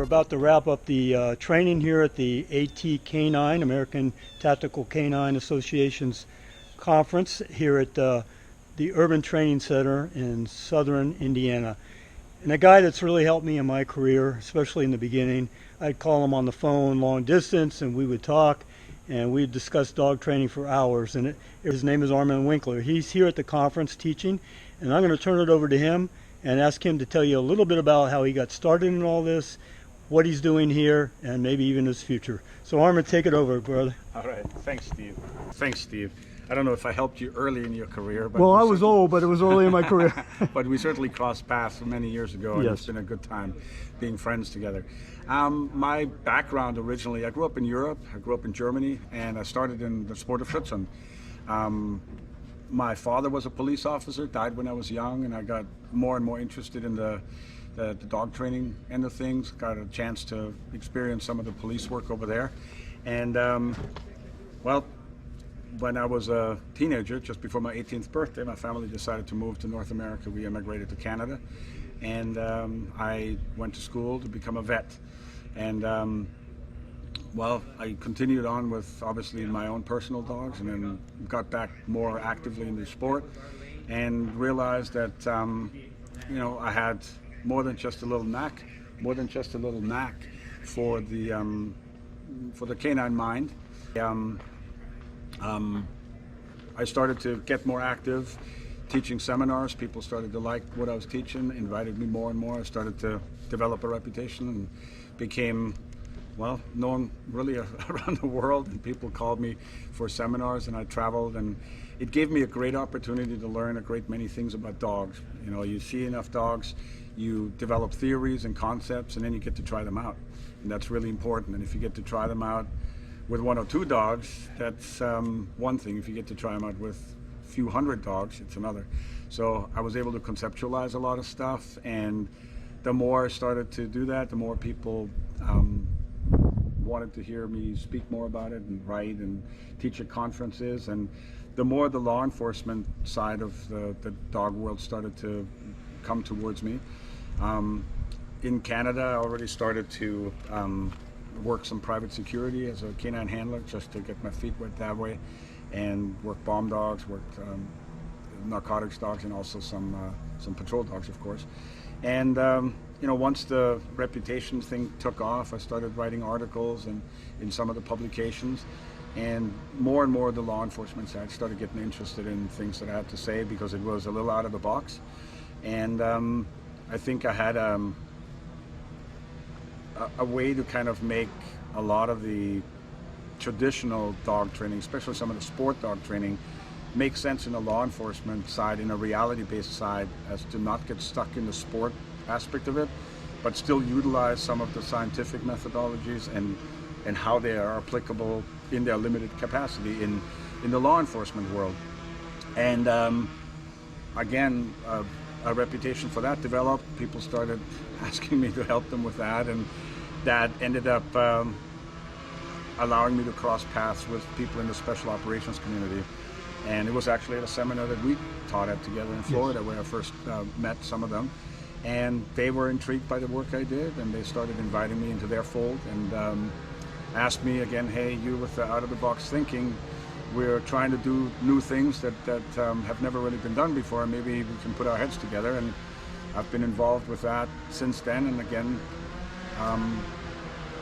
about to wrap up the training here at the ATK9, American Tactical Canine Association's conference here at the Urban Training Center in southern Indiana. And a guy that's really helped me in my career, especially in the beginning, I'd call him on the phone long distance and we would talk and we'd discuss dog training for hours. And his name is Armin Winkler. He's here at the conference teaching, and I'm going to turn it over to him and ask him to tell you a little bit about how he got started in all this, what he's doing here, and maybe even his future. So Armin, take it over, brother. All right. Thanks, Steve. Thanks, Steve. I don't know if I helped you early in your career. But well, I was old, but it was early in my career. But we certainly crossed paths many years ago, and yes. It's been a good time being friends together. My background originally, I grew up in Europe, I grew up in Germany, and I started in the sport of Schutzhund. My father was a police officer, died when I was young, and I got more and more interested in the dog training end of things. Got a chance to experience some of the police work over there. And, well, when I was a teenager, just before my 18th birthday, my family decided to move to North America. We immigrated to Canada, and I went to school to become a vet. And well, I continued on with obviously my own personal dogs, and then got back more actively in the sport, and realized that you know, I had more than just a little knack for the canine mind. I started to get more active, teaching seminars. People started to like what I was teaching, invited me more and more. I started to develop a reputation and became, well, known really around the world, and people called me for seminars, and I traveled, and it gave me a great opportunity to learn a great many things about dogs. You know, you see enough dogs, you develop theories and concepts, and then you get to try them out, and that's really important. And if you get to try them out with one or two dogs, that's one thing. If you get to try them out with a few hundred dogs, it's another. So I was able to conceptualize a lot of stuff, and the more I started to do that, the more people wanted to hear me speak more about it and write and teach at conferences, and the more the law enforcement side of the dog world started to come towards me. In Canada, I already started to work some private security as a canine handler, just to get my feet wet that way, and work bomb dogs, worked narcotics dogs, and also some patrol dogs, of course. And you know, once the reputation thing took off, I started writing articles and in some of the publications, and more the law enforcement side started getting interested in things that I had to say, because it was a little out of the box. And I think I had a way to kind of make a lot of the traditional dog training, especially some of the sport dog training, make sense in the law enforcement side, in a reality-based side, as to not get stuck in the sport aspect of it, but still utilize some of the scientific methodologies and how they are applicable in their limited capacity in the law enforcement world. And again, a reputation for that developed. People started asking me to help them with that, and that ended up allowing me to cross paths with people in the special operations community. And it was actually at a seminar that we taught at together in Florida, yes, where I first met some of them. And they were intrigued by the work I did, and they started inviting me into their fold, and asked me again, hey, you with the out-of-the-box thinking, we're trying to do new things that have never really been done before. Maybe we can put our heads together. And I've been involved with that since then. And again,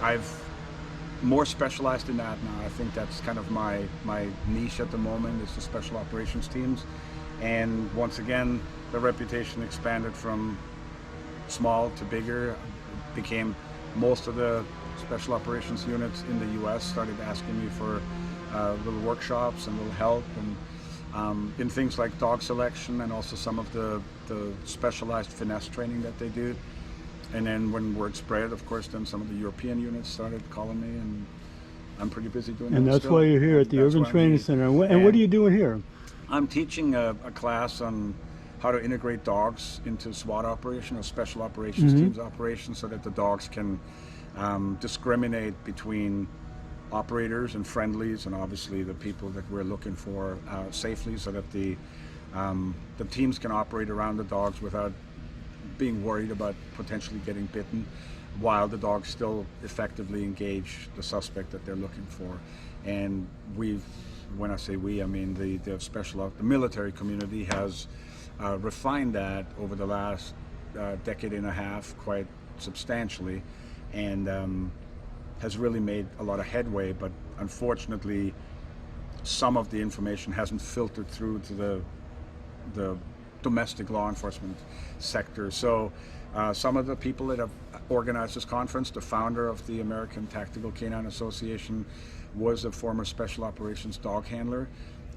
I've more specialized in that now. I think that's kind of my niche at the moment, is the special operations teams. And once again, the reputation expanded from small to bigger. Became most of the special operations units in the US started asking me for little workshops and little help, and in things like dog selection, and also some of the specialized finesse training that they do. And then when word spread, of course, then some of the European units started calling me, and I'm pretty busy doing that. And that's still. why you're here at the Urban Training Center. And what are you doing here? I'm teaching a class on how to integrate dogs into SWAT operation, or special operations teams operations, so that the dogs can discriminate between operators and friendlies, and obviously the people that we're looking for safely, so that the teams can operate around the dogs without being worried about potentially getting bitten. while the dogs still effectively engage the suspect that they're looking for. And when I say we, I mean the military community has refined that over the last decade and a half quite substantially, and has really made a lot of headway, but unfortunately some of the information hasn't filtered through to the domestic law enforcement sector. So some of the people that have organized this conference, the founder of the American Tactical Canine Association was a former special operations dog handler,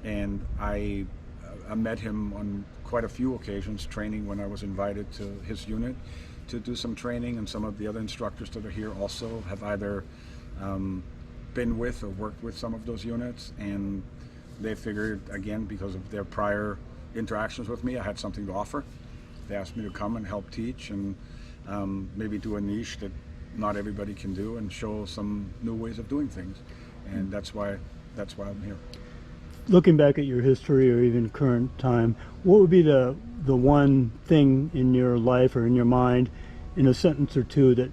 and I met him on quite a few occasions training when I was invited to his unit to do some training, and some of the other instructors that are here also have either been with or worked with some of those units, and they figured, again, because of their prior interactions with me, I had something to offer. They asked me to come and help teach and maybe do a niche that not everybody can do and show some new ways of doing things, and that's why I'm here. Looking back at your history or even current time, what would be the one thing in your life or in your mind, in a sentence or two, that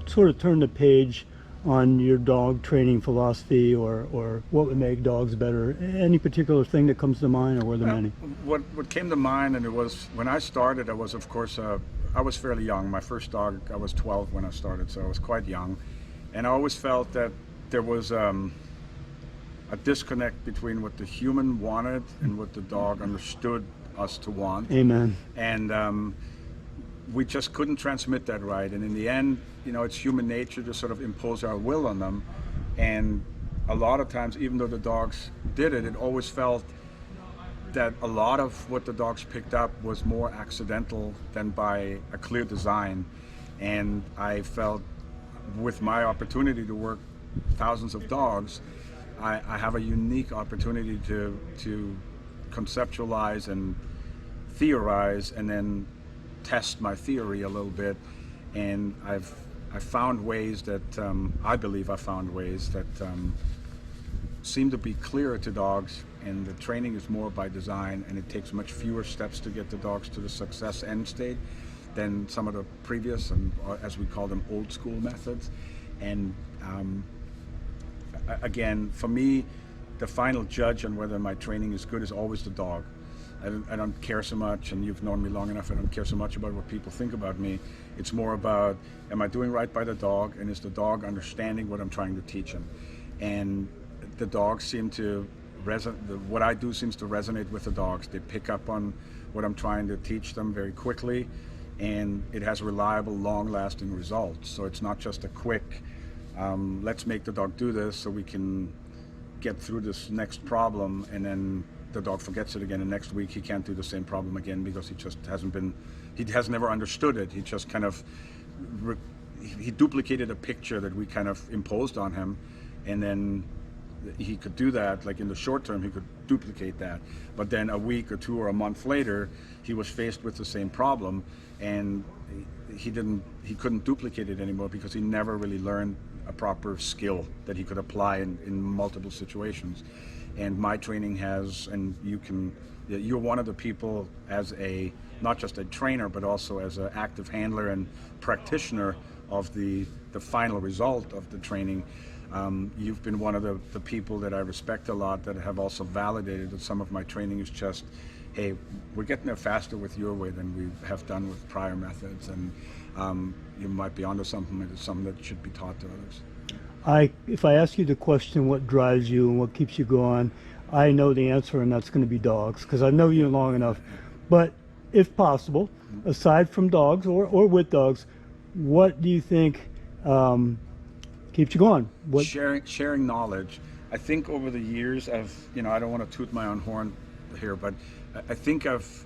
sort of turned the page on your dog training philosophy, or what would make dogs better? Any particular thing that comes to mind, or were there many? What came to mind, and it was when I started, I was, of course, I was fairly young. My first dog, I was 12 when I started, so I was quite young. And I always felt that there was a disconnect between what the human wanted and what the dog understood us to want. Amen. And we just couldn't transmit that right. And in the end, it's human nature to sort of impose our will on them. And a lot of times, even though the dogs did it, it always felt that a lot of what the dogs picked up was more accidental than by a clear design. And I felt, with my opportunity to work thousands of dogs, I have a unique opportunity to conceptualize and theorize and then test my theory a little bit. And I found ways that I believe I found ways that seem to be clearer to dogs, and the training is more by design, and it takes much fewer steps to get the dogs to the success end state than some of the previous, and as we call them, old school methods. And again, for me, the final judge on whether my training is good is always the dog. I don't care so much, and you've known me long enough, I don't care so much about what people think about me. It's more about, am I doing right by the dog, and is the dog understanding what I'm trying to teach him? And the dogs seem to what I do seems to resonate with the dogs. They pick up on what I'm trying to teach them very quickly, and it has reliable, long-lasting results. So it's not just a quick, let's make the dog do this so we can get through this next problem, and then the dog forgets it again, and next week he can't do the same problem again because he has never understood it. He just kind of he duplicated a picture that we kind of imposed on him, and then he could do that, like in the short term he could duplicate that, but then a week or two or a month later he was faced with the same problem, and he couldn't duplicate it anymore because he never really learned a proper skill that he could apply in multiple situations. And my training has, and you're one of the people, as not just a trainer but also as an active handler and practitioner of the final result of the training. You've been one of the people that I respect a lot, that have also validated that some of my training is just, hey, we're getting there faster with your way than we have done with prior methods, and you might be onto something that should be taught to others. If I ask you the question, what drives you and what keeps you going, I know the answer, and that's going to be dogs, because I know you long enough. But if possible, aside from dogs or with dogs, what do you think keeps you going? Sharing knowledge. I think over the years I don't want to toot my own horn here, but I think I've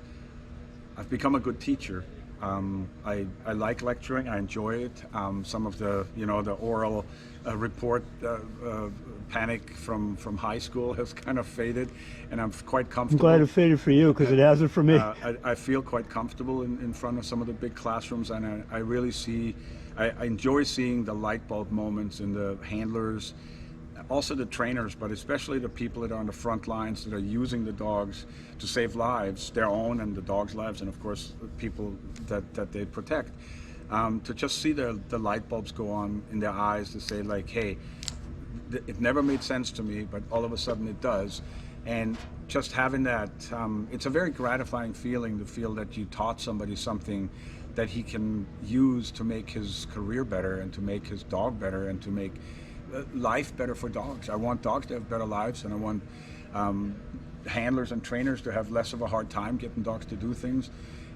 become a good teacher. I like lecturing. I enjoy it. Some of the the oral report panic from high school has kind of faded, and I'm quite comfortable. I'm glad it faded for you, because it hasn't for me. I feel quite comfortable in front of some of the big classrooms, and I really I enjoy seeing the light bulb moments in the handlers, also the trainers, but especially the people that are on the front lines that are using the dogs to save lives, their own and the dogs' lives, and of course the people that they protect. to just see the light bulbs go on in their eyes, to say like, hey, it never made sense to me, but all of a sudden it does. And just having that, it's a very gratifying feeling to feel that you taught somebody something that he can use to make his career better and to make his dog better and to make life better for dogs. I want dogs to have better lives, and I want handlers and trainers to have less of a hard time getting dogs to do things.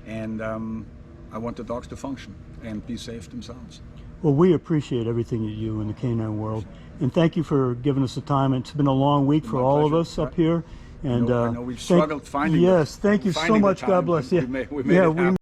And I want the dogs to function and be safe themselves. Well, we appreciate everything you do in the canine world, and thank you for giving us the time. It's been a long week for all of us up here, and I know we've struggled finding. Yes, thank you so much. God bless. We made it happen.